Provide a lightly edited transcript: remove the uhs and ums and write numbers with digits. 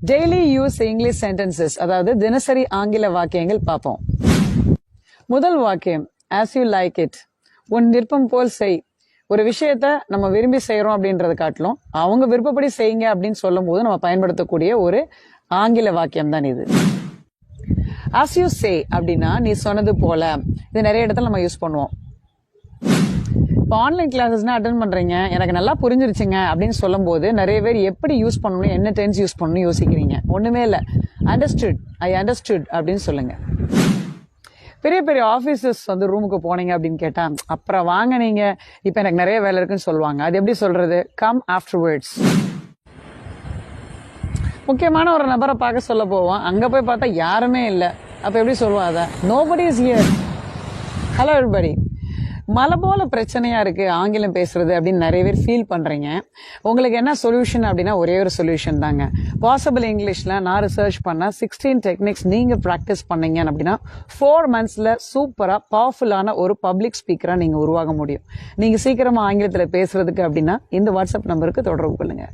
Daily use English sentences, அதாவது தினசரி ஆங்கில வாக்கியங்கள் பார்ப்போம். முதல் வாக்கியம், as you like it. உன் விருப்பம் போல் செய். ஒரு விஷயத்த நம்ம விரும்பி செய்யறோம் அப்படின்றத காட்டிலும் அவங்க விருப்பப்படி செய்யுங்க அப்படின்னு சொல்லும் போது நம்ம பயன்படுத்தக்கூடிய ஒரு ஆங்கில வாக்கியம் தான் இது. as you say அப்படின்னா நீ சொன்னது போல. இது நிறைய இடத்துல நம்ம யூஸ் பண்ணுவோம். இப்போ ஆன்லைன் கிளாஸஸ்னா அட்டன் பண்றீங்க, எனக்கு நல்லா புரிஞ்சிருச்சுங்க அப்படின்னு சொல்லும் போது நிறைய பேர் எப்படி யூஸ் பண்ணணும், என்ன டென்ஸ் யூஸ் பண்ணணும் யோசிக்கிறீங்க. ஒண்ணுமே இல்லை, அண்டர்ஸ்டுட், ஐ அண்டர்ஸ்டுட் அப்படின்னு சொல்லுங்க. பெரிய பெரிய ஆபீசர்ஸ் வந்து ரூமுக்கு போனீங்க அப்படின்னு கேட்டா, அப்புறம் வாங்க நீங்க, இப்ப எனக்கு நிறைய வேலை இருக்குன்னு சொல்லுவாங்க. அது எப்படி சொல்றது? Come afterwards. முக்கியமான ஒரு நபரை பார்க்க சொல்ல போவோம், அங்க போய் பார்த்தா யாருமே இல்லை, அப்ப எப்படி சொல்லுவோம்? அத nobody is here. Hello everybody. மலை போல பிரச்சனையா இருக்கு ஆங்கிலம் பேசுறது அப்படின்னு நிறைய பேர் ஃபீல் பண்றீங்க. உங்களுக்கு என்ன சொல்யூஷன் அப்படின்னா ஒரே ஒரு சொல்யூஷன் தாங்க. பாசிபிள் இங்கிலீஷ்ல நான் ரிசர்ச் பண்ண 16 டெக்னிக்ஸ் நீங்க பிராக்டிஸ் பண்ணீங்க அப்படின்னா 4 monthsல சூப்பரா பவர்ஃபுல்லான ஒரு பப்ளிக் ஸ்பீக்கரா நீங்க உருவாக முடியும். நீங்க சீக்கிரமா ஆங்கிலத்துல பேசுறதுக்கு அப்படின்னா இந்த வாட்ஸ்அப் நம்பருக்கு தொடர்பு கொள்ளுங்க.